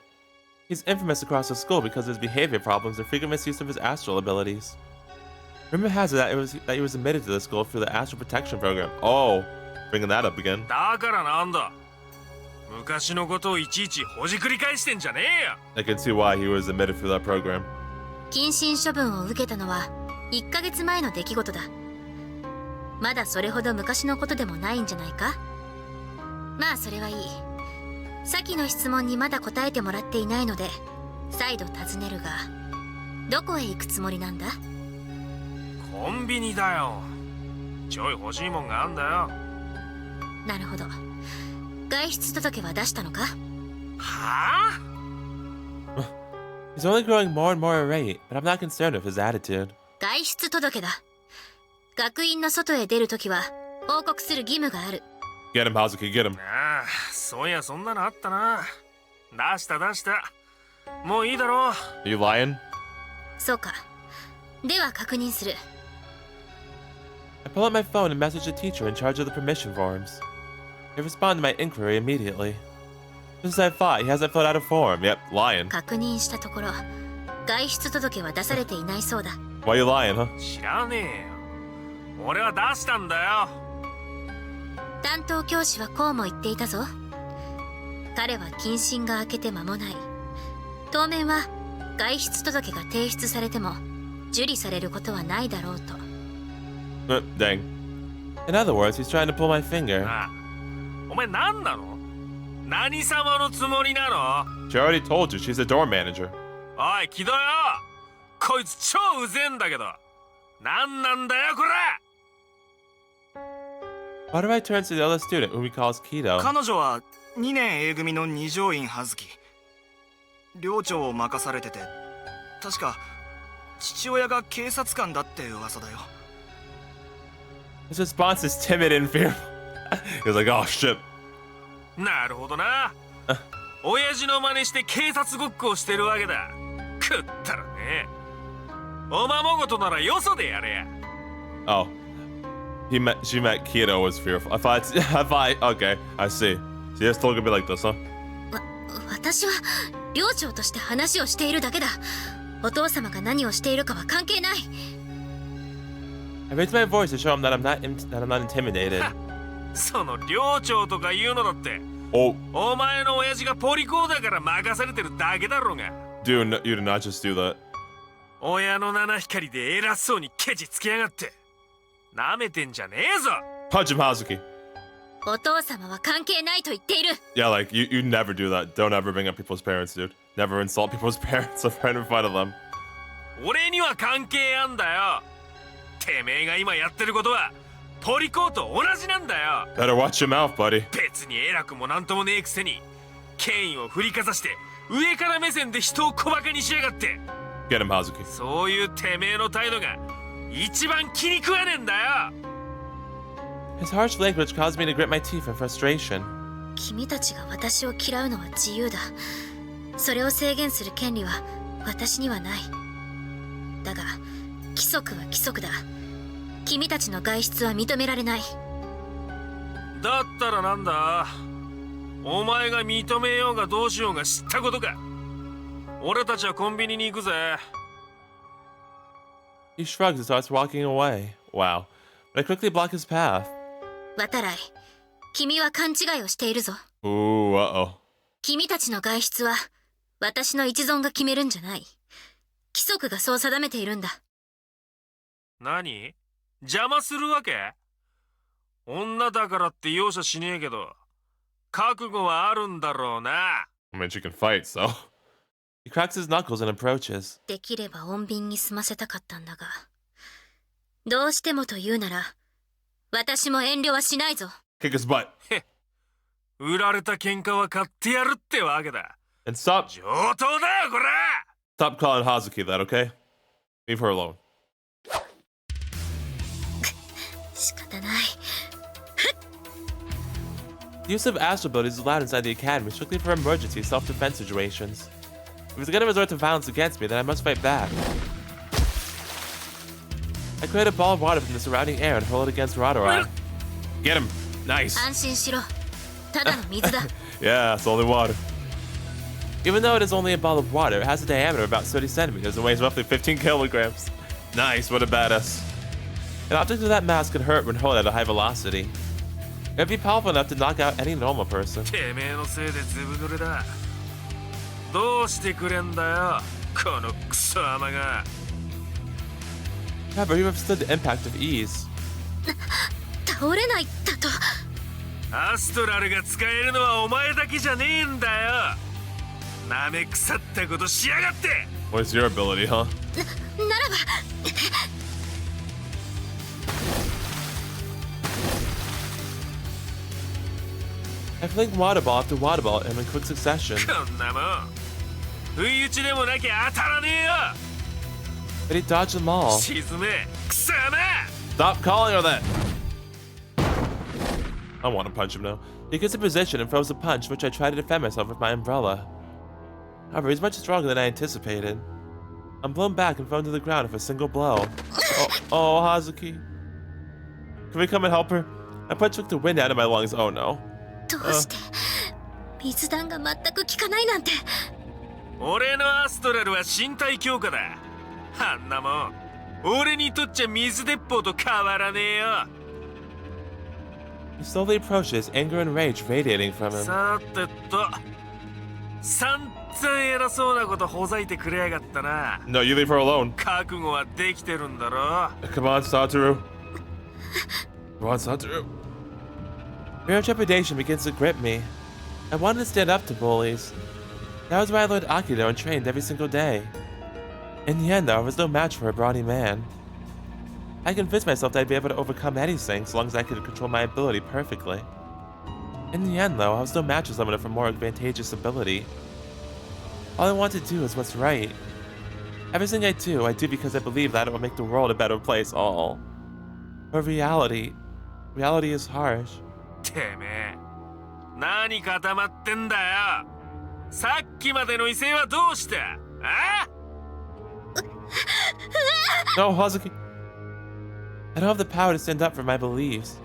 He's infamous across the school because of his behavior problems and frequent misuse of his astral abilities. Rumor has it that he was admitted to the school through the astral protection program. Oh, bringing that up again. だからなんだ。昔のことをいちいちほじくり返してんじゃねえよ。I can see why he was admitted through that program. 謹慎処分を受けたのは1ヶ月前の出来事だ。まだそれほど昔のことでもないんじゃないか。まあそれはいい。先の質問にまだ答えてもらっていないので再度尋ねるが、どこへ行くつもりなんだ？コンビニだよ。ちょい欲しいもんがあんだよ。なるほど。外出届は出したのか？はあ？ He's only growing more and more irate, but I'm not concerned with his attitude. 外出届だ。学院の外へ出るときは報告する義務がある。Get him, Hazuki, get him. ああ、そういやそんなのあったな。出した出した。もういいだろう。Are you lying? そうか。では確認する。I pull out my phone and message the teacher in charge of the permission forms. They respond to my inquiry immediately. Just as I thought, he hasn't filled out a form. Yep, lying. 確認したところ、外出届は出されていないそうだ。Why you lying, huh? 知らねえよ。俺は出したんだよ。担当教師はこうも言っていたぞ。彼は謹慎が明けて間もない。当面は外出届が提出されても受理されることはないだろうと。Dang. In other words, he's trying to pull my finger. ああ、お前何なの？何様のつもりなの？ She already told you, she's a door manager. おい、木戸よ。こいつ超うぜえんだけど。なんなんだよこれ。Why do I turn to the other student, whom he calls Kido? 彼女は2年 A 組の二条院葉月。寮長を任されてて、確か父親が警察官だって噂だよ。His response is timid and fearful. He's like, oh shit. なるほどな。親父の真似して警察ごっこをしてるわけだ。食ったらね。おままごとならよそでやれや。Oh. She met Kido as fearful. I thought, okay, I see. See, it's still gonna be like this, huh? 私は寮長として話をしているだけだ。お父様が何をしているかは関係ない。I raised my voice to show him that I'm not intimidated. その寮長とか言うのだって。Oh. お前の親父がポリコーだから任されてるだけだろうが。Dude, you did not just do that. 親の七光で偉そうにケチつけやがって。なめてんじゃねえぞ。 Punch him, Hazuki. お父様は関係ないと言っている。Yeah, like, you never do that. Don't ever bring up people's parents, dude. Never insult people's parents or right in front of them. 俺には関係あんだよ。てめえが今やってることはポリコーと同じなんだよ。 Better watch your mouth, buddy. 別に偉くもなんともねえくせに権威を振りかざして上から目線で人を小馬鹿にしやがって。 Get him, Hazuki. そういうてめえの態度が一番気に食わねえんだよ。His harsh language caused me to grit my teeth in frustration. 君たちが私を嫌うのは自由だ。それを制限する権利は私にはない。だが規則は規則だ。君たちの外出は認められない。だったらなんだ？お前が認めようがどうしようが知ったことか。俺たちはコンビニに行くぜ。He shrugs and starts walking away. Wow. But I quickly block his path. 渡来、君は勘違いをしているぞ。Ooh, uh-oh. 君たちの外出は私の一存が決めるんじゃない。規則がそう定めているんだ。何？邪魔するわけ？女だからって容赦しねえけど、覚悟はあるんだろうな。I mean, she can fight, so. He cracks his knuckles and approaches. できれば穏便に済ませたかったんだが、どうしてもと言うなら、私も遠慮はしないぞ。Kick his butt. 売られた喧嘩は買ってやるってわけだ。And stop. 上等だよこら。 Stop calling Hazuki that, okay? Leave her alone. 仕方ない。The use of astral abilities is allowed inside the academy strictly for emergency self-defense situations. If he's gonna resort to violence against me, then I must fight back. I create a ball of water from the surrounding air and hurl it against Radora. Get him! Nice! 安心しろ。ただの水だ。Yeah, it's only water. Even though it is only a ball of water, it has a diameter of about 30 centimeters and weighs roughly 15 kilograms. Nice, what a badass. An object of that mass can hurt when hurled at a high velocity. It would be powerful enough to knock out any normal person. てめえのせいでずぶ濡れだ。どうしてくれんだよ、このクソ甘が。However, he withstood the impact of ease. 倒れないだと。アストラルが使えるのはお前だけじゃねえんだよ。なめ腐ったことしやがって。 What's your ability, huh? ならば。I fling water ball after water ball at him in quick succession. こんなもん不意打ちでもなきゃ当たらねえよ。 But he dodged them all. 沈め、クソ甘。 Stop calling her that! I want to punch him now. He gets in position and throws a punch, which I try to defend myself with my umbrella. However, he's much stronger than I anticipated. I'm blown back and thrown to the ground with a single blow. Oh, Hazuki. Can we come and help her? I punch took the wind out of my lungs. Oh no. どうして水弾が全く効かないなんて。俺のアストラルは身体強化だ。あんなもん俺にとっちゃ水鉄砲と変わらねえよ。 He slowly approaches, anger and rage radiating from him. さてと散々偉そうなことほざいてくれやがったな。 No, you leave her alone. 覚悟はできてるんだろ。 Come on, Satoru. Come on, Satoru. Fear and trepidation begins to grip me. I wanted to stand up to bullies. That was why I learned Aikido and trained every single day. In the end, though, I was no match for a brawny man. I convinced myself that I'd be able to overcome anything so long as I could control my ability perfectly. In the end, though, I was no match for someone with a more advantageous ability. All I want to do is what's right. Everything I do because I believe that it will make the world a better place all. But reality is harsh. てめえ何固まってんだよ。さっきまでの威勢はどうした？あ？ No, Hazuki. I don't have the power to stand up for my beliefs.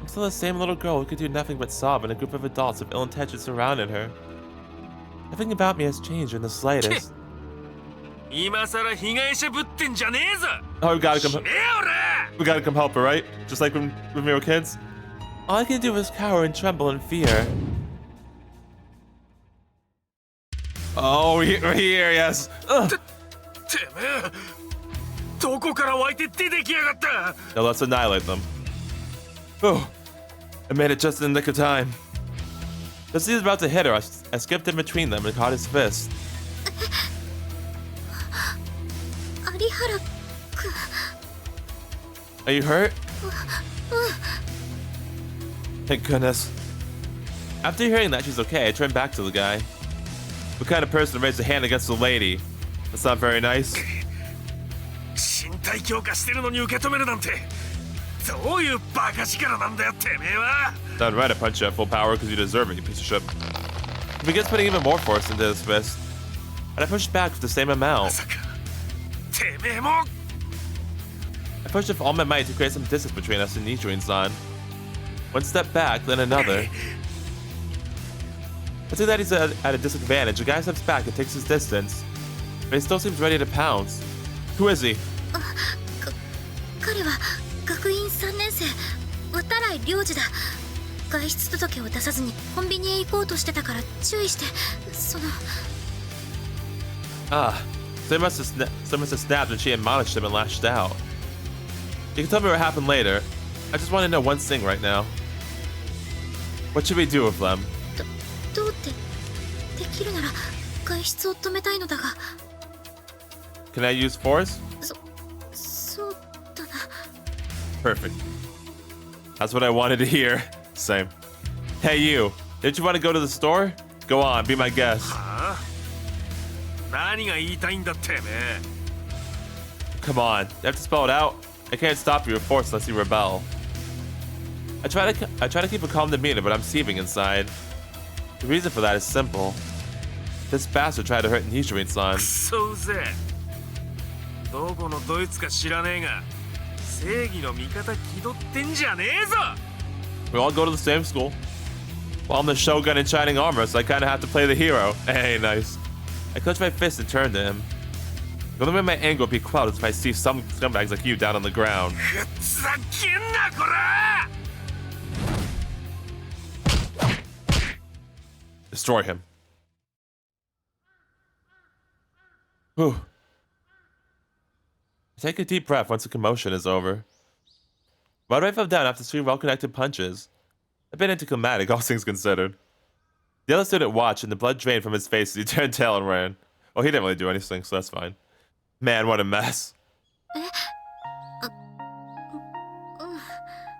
I'm still the same little girl who could do nothing but sob in a group of adults with ill intentions surrounded her. Nothing about me has changed in the slightest. 今さら被害者ぶってんじゃねえぞ。 Oh, we gotta come. 死ねえ俺。 We gotta come help her, right? Just like when we were kids. All I can do is cower and tremble in fear. Oh, we're here, yes. Ugh. てめえどこから湧いて出てきやがった。 Now let's annihilate them. Oh, I made it just in the nick of time. Just as he was about to hit her, I skipped in between them and caught his fist. 有原君。 Are you hurt? Thank goodness. After hearing that she's okay, I turned back to the guy. What kind of person raised a hand against a lady? That's not very nice. 身体強化してるのに受け止めるなんてどういうバカ力なんだよてめえは。 Done right, I punch you at full power because you deserve it, you piece of shit. He begins putting even more force into his fist, and I push back with the same ま amount. さかてめえも。 I push with all my might to create some distance between us and Nijouin-san. One step back, then another. I see that he's at a disadvantage. The guy steps back and takes his distance, but he still seems ready to pounce. Who is he? 彼は学院3年生渡来良二だ。外出届を出さずにコンビニへ行こうとしてたから注意して。その Ah, so he must have snapped when she admonished him and lashed out. You can tell me what happened later. I just want to know one thing right now. What should we do with them? どうってできるなら外出を止めたいのだが。 Can I use force? そうだな。 Perfect. That's what I wanted to hear. Same. Hey you, didn't you want to go to the store? Go on, be my guest. はあ。何が言いたいんだてめえ。 Come on, you have to spell it out. I can't stop you with force unless you rebel. I try to keep a calm demeanor, but I'm seething inside. The reason for that is simple. This bastard tried to hurt Nijouin-san. くそうぜ。どこのドイツか知らねえが、正義の味方気取ってんじゃねえぞ。 We all go to the same school. Well, I'm the shogun in shining armor, so I kind of have to play the hero. Hey, nice. I clenched my fist and turned to him. The only way my anger will be quelled is if I see some scumbags like you down on the ground. ふざけんなこら。 Destroy him. Whew. Take a deep breath once the commotion is over. Why do I fell down after 3 well-connected punches? A bit anticlimactic, all things considered. The other student watched, and the blood drained from his face as he turned tail and ran. Well, he didn't really do anything, so that's fine. Man, what a mess.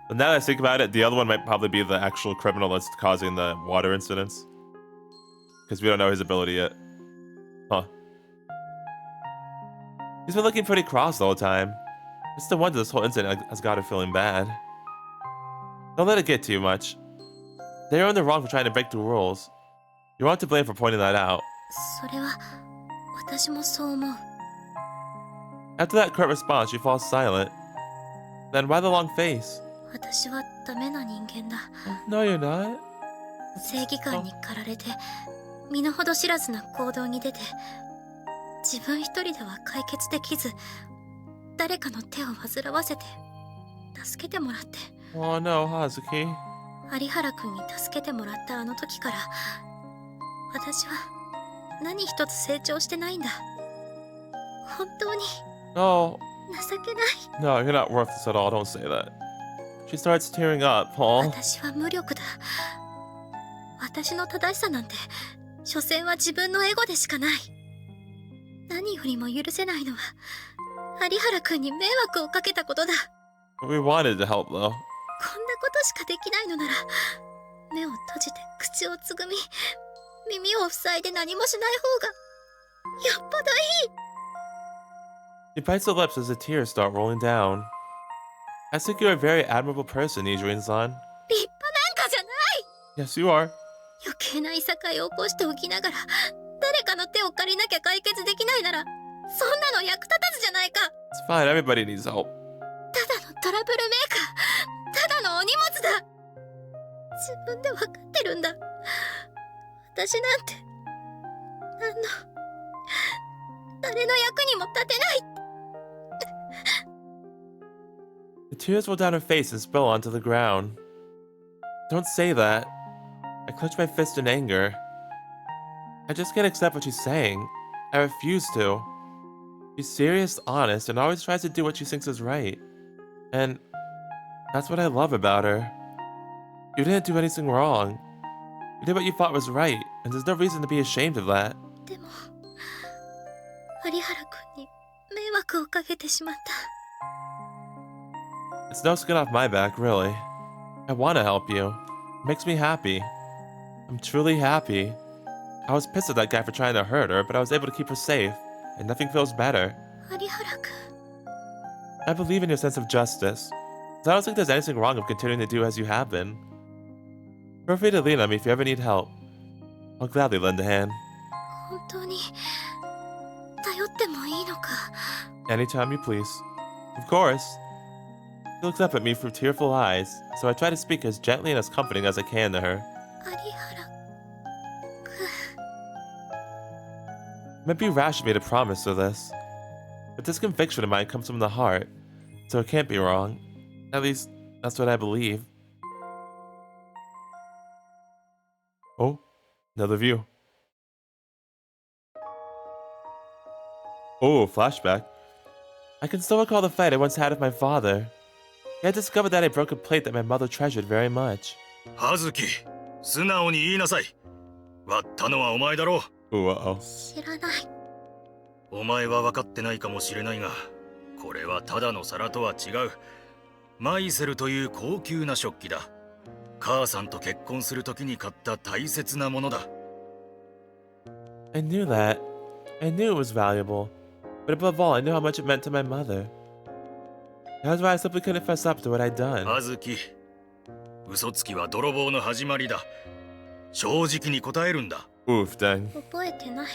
But now that I think about it, the other one might probably be the actual criminal that's causing the water incidents. Because we don't know his ability yet. Huh. He's been looking pretty cross the whole time. It's no wonder this whole incident has got her feeling bad. Don't let it get to you much. They are in the wrong for trying to break the rules. You're wrong to blame for pointing that out. それは私もそう思う。 After that curt response, she falls silent. Then why the long face? 私はダメな人間だ。 No, you're not. 正義感に駆られて身の程知らずな行動に出て、自分一人では解決できず誰かの手を煩わせて助けてもらって。 Oh no, Hazuki. 有原くんに助けてもらったあの時から私は何一つ成長してないんだ。本当に No. 情けない。 No, you're not worthless at all. Don't say that. She starts tearing up, Paul. 私は無力だ。私の正しさなんて所詮は自分のエゴでしかない。何よりも許せないのは有原くんに迷惑をかけたことだ。 We wanted to help, though. こんなことしかできないのなら目を閉じて口をつぐみ耳を塞いで何もしない方がよっぽどいい。 She bites her lips as the tears start rolling down. I think you're a very admirable person, Nijouin-san. 立派なんかじゃない。 Yes, you are. 余計ないさかいを起こしておきながら誰かの手を借りなきゃ解決できないならそんなの役立たずじゃないか。 It's fine, everybody needs help. ただのトラブルメーカー、ただのお荷物だ。自分で分かってるんだ。私なんて誰の役にも立てない。 The tears roll down her face and spill onto the ground. Don't say that. I clench my fist in anger. I just can't accept what she's saying. I refuse to. She's serious, honest, and always tries to do what she thinks is right. And that's what I love about her. You didn't do anything wrong. You did what you thought was right, and there's no reason to be ashamed of that. でも有原くんに迷惑をかけてしまった。 It's no skin off my back, really. I want to help you. It makes me happy. I'm truly happy. I was pissed at that guy for trying to hurt her, but I was able to keep her safe, and nothing feels better. 有原くん、 I believe in your sense of justice. So I don't think there's anything wrong with continuing to do as you have been. Feel free to lean on me if you ever need help. I'll gladly lend a hand. 本当に頼ってもいいのか。 Anytime you please. Of course. She looks up at me through tearful eyes, so I try to speak as gently and as comforting as I can to her. 有原 It might be rash of me to promise her this, but this conviction of mine comes from the heart, so it can't be wrong. At least, that's what I believe. Oh, another view. Oh, flashback. I can still recall the fight I once had with my father. I discovered that I broke a plate that my mother treasured very much. Hazuki, 素直に言いなさい。割ったのはお前だろう。 Ooh, uh-oh. 知らない。お前は分かってないかもしれないが、これはただの皿とは違う。マイセルという高級な食器だ。母さんと結婚するときに買った大切なものだ。I knew that. I knew it was valuable. But above all, I knew how much it meant to my mother. That's why I simply couldn't fess up to what I'd done. 葉月、嘘つきは泥棒の始まりだ。正直に答えるんだ。 Oof, dang. 覚えてない。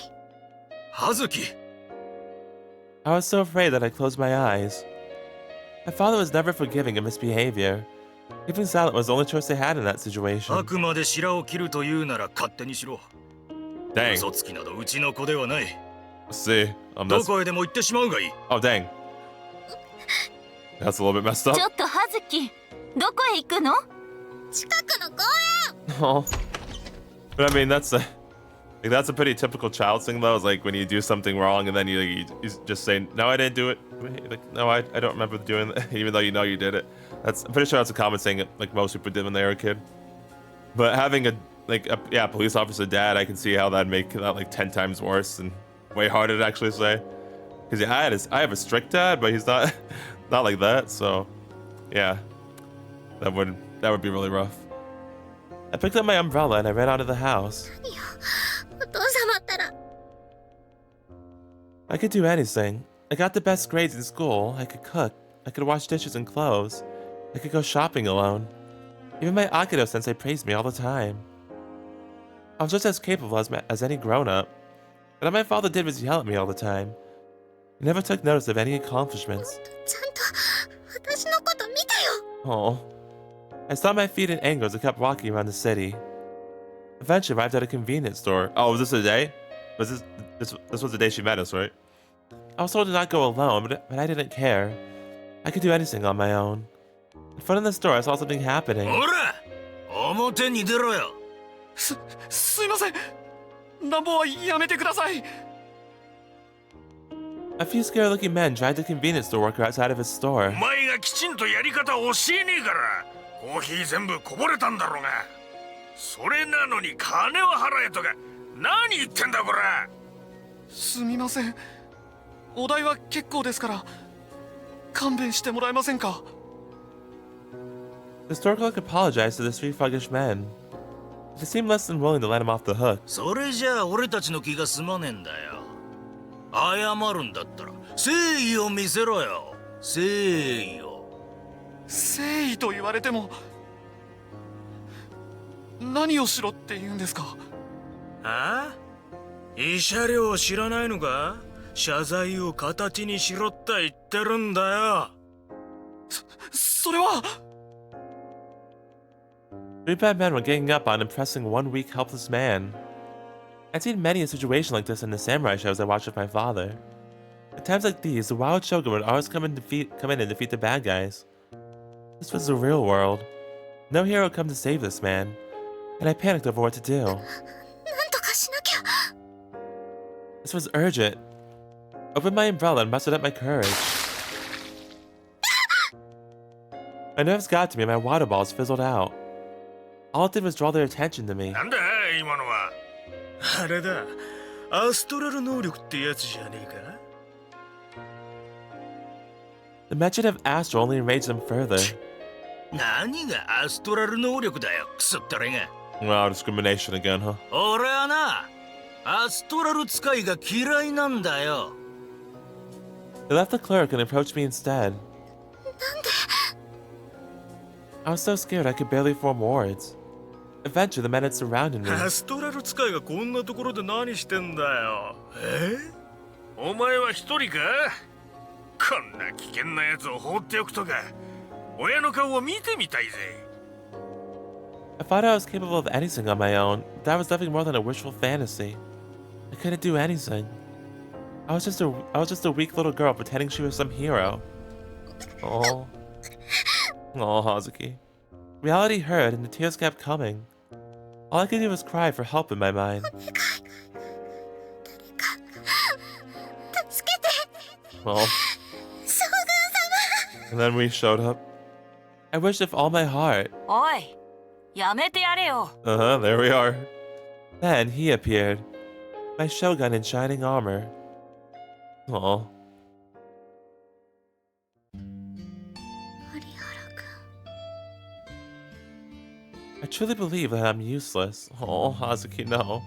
葉月 I was so afraid that I closed my eyes. My father was never forgiving of misbehavior. Keeping silent was the only choice I had in that situation. あくまで白を切るというなら勝手にしろ。 Dang. 嘘つきなどうちの子ではない。 See, どこへでも行ってしまうがいい。 Oh, dang. That's a little bit messed up. ちょっと葉月、どこへ行くの？近くの公園。 Oh. But I mean, that's a pretty typical child thing, though. Is like when you do something wrong and then you just say, "No, I didn't do it." Like, no, I don't remember doing that, even though you know you did it. I'm pretty sure that's a common thing like most people did when they were a kid. But having a police officer dad, I can see how that'd make that like 10 times worse and way harder to actually say. Because I have a strict dad, but he's not not like that. So yeah, that would be really rough. I picked up my umbrella and I ran out of the house. 何よ、お父様ったら。 I could do anything. I got the best grades in school. I could cook. I could wash dishes and clothes. I could go shopping alone. Even my Akido sensei praised me all the time. I was just as capable as any grown-up. But all my father did was yell at me all the time. He never took notice of any accomplishments. ちゃんと私のこと見てよ。 Oh. I stomped my feet in anger as I kept walking around the city. Eventually arrived at a convenience store. Oh, was this the day? This was the day she met us, right? I was told to not go alone, but I didn't care. I could do anything on my own. In front of the store, I saw something happening. ほら、表に出ろよ。すいません。乱暴はやめてください。 A few scared-looking men dragged the convenience store worker outside of his store. お前がきちんとやり方を教えねえから、コーヒー全部こぼれたんだろうが。それなのに金を払えとか、何言ってんだこら。すみません。お代は結構ですから、勘弁してもらえませんか。 The store clerk apologized to the three thuggish men. They seemed less than willing to let him off the hook. それじゃあ俺たちの気が済まねえんだよ。謝るんだったら誠意を見せろよ。誠意を。誠意と言われても、何をしろって言うんですか。ああ？慰謝料を知らないのか？謝罪を形にしろって言ってるんだよ。それは。 Three bad men were ganging up on and pressing one weak, helpless man. I'd seen many a situation like this in the samurai shows I watched with my father. At times like these, the wild shogun would always come in and defeat the bad guys. This was the real world. No hero would come to save this man, and I panicked over what to do. なんとかしなきゃ。 This was urgent. I opened my umbrella and mustered up my courage. My nerves got to me and my water balls fizzled out. All it did was draw their attention to me. なんだ今のは。あれだ。アストラル能力ってやつじゃねえか。 The mention of Astral only enraged them further. 何がアストラル能力だよ、クソったれが。 Wow, discrimination again, huh? 俺はな、アストラル使いが嫌いなんだよ。 They left the clerk and approached me instead. I was so scared I could barely form words. Eventually, the men had surrounded me. アストラル使いがこんなところで何してんだよ。お前は一人か？こんな危険なやつを放っておくとか、親の顔を見てみたいぜ。I thought I was capable of anything on my own. That was nothing more than a wishful fantasy. I couldn't do anything. I was just a weak little girl pretending she was some hero. Oh, Hazuki. Reality hurt and the tears kept coming. All I could do was cry for help in my mind. Well, and then we showed up. I wished with all my heart. おい、やめてやれよ。There we are. Then he appeared. My shogun in shining armor. Oh. I truly believe that I'm useless. Oh, Hazuki, no.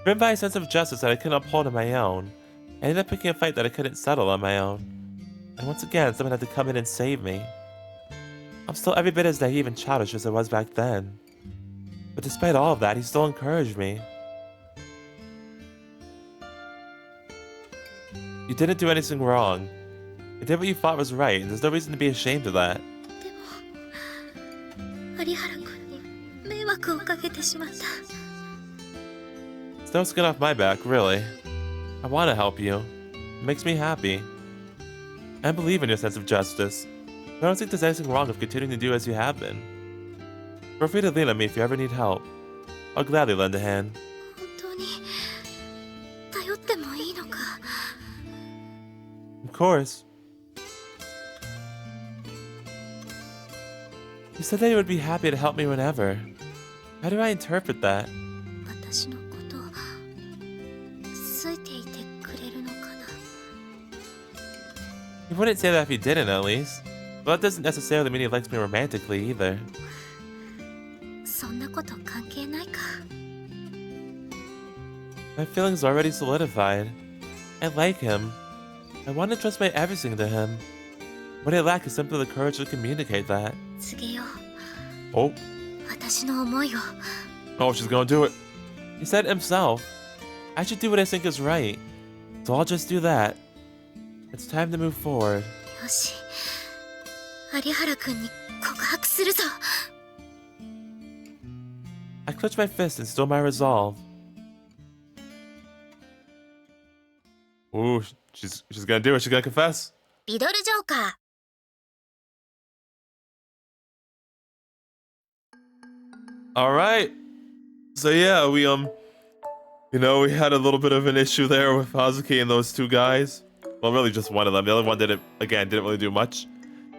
Driven by a sense of justice that I couldn't uphold on my own, I ended up picking a fight that I couldn't settle on my own. And once again, someone had to come in and save me. I'm still every bit as naive and childish as I was back then. But despite all of that, he still encouraged me. You didn't do anything wrong. You did what you thought was right, and there's no reason to be ashamed of that. It's no skin off my back, really. I want to help you. It makes me happy. I believe in your sense of justice. I don't think there's anything wrong with continuing to do as you have been. Feel free to lean on me if you ever need help. I'll gladly lend a hand. Of course. You said that you would be happy to help me whenever. How do I interpret that? You wouldn't say that if you didn't, at least. But that doesn't necessarily mean he likes me romantically, either. My feelings are already solidified. I like him. I want to trust my everything to him. What I lack is simply the courage to communicate that. Oh. Oh, she's gonna do it. He said it himself. I should do what I think is right. So I'll just do that. It's time to move forward. I clench my fist and still my resolve. Ooh, she's gonna do it. She's gonna confess. Riddle Joker. All right. So yeah, we we had a little bit of an issue there with Hazuki and those two guys. Well, really just one of them. The other one didn't really do much.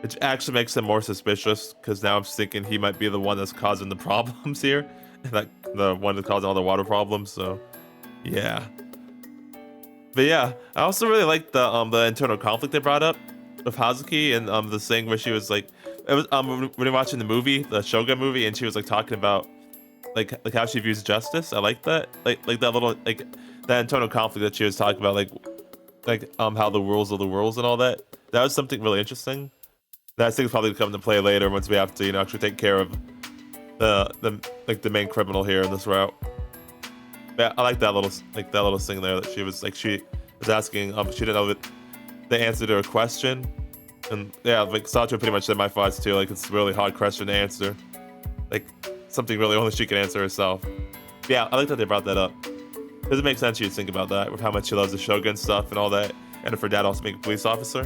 It actually makes him more suspicious because now I'm thinking he might be the one that's causing the problems here, like the one that's causing all the water problems. So, yeah. But yeah, I also really liked the internal conflict they brought up with Hazuki and the thing where she was like, it was when we were watching the movie, the Shogun movie, and she was like talking about like how she views justice. I like that, like that little that internal conflict that she was talking about, like how the rules are the rules and all that. That was something really interesting. That thing's probably come into play later once we have to actually take care of the main criminal here in this route. Yeah, I like that little thing there that she was asking. She didn't know the answer to her question, and yeah, like Satoru pretty much said my thoughts too. Like it's a really hard question to answer, like something really only she can answer herself. Yeah, I like that they brought that up because it makes sense you think about that with how much she loves the Shogun stuff and all that, and if her dad also being a police officer.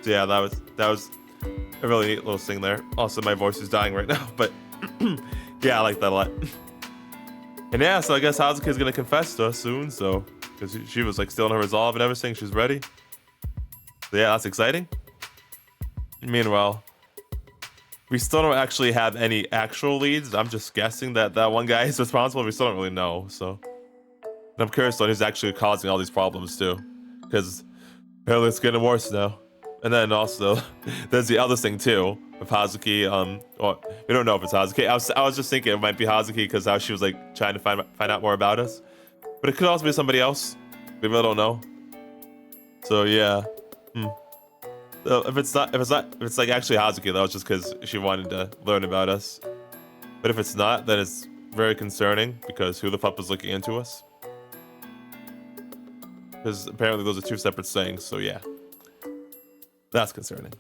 So yeah, that was a really neat little thing there. Also, my voice is dying right now, but yeah, I like that a lot. And yeah, so I guess Hazuki's gonna confess to us soon, so because she was like still in her resolve and everything, she's ready. So yeah, that's exciting. Meanwhile, we still don't actually have any actual leads. I'm just guessing that one guy is responsible. We still don't really know. So, and I'm curious on who's actually causing all these problems too, because apparently it's getting worse now. And then also, there's the other thing too with Hazuki. Well, we don't know if it's Hazuki. I was just thinking it might be Hazuki because how she was like trying to find out more about us, but it could also be somebody else. We really don't know. So yeah. So if it's like actually Hazuki, that was just because she wanted to learn about us. But if it's not, then it's very concerning because who the fuck was looking into us? Because apparently those are two separate things. So yeah, that's concerning.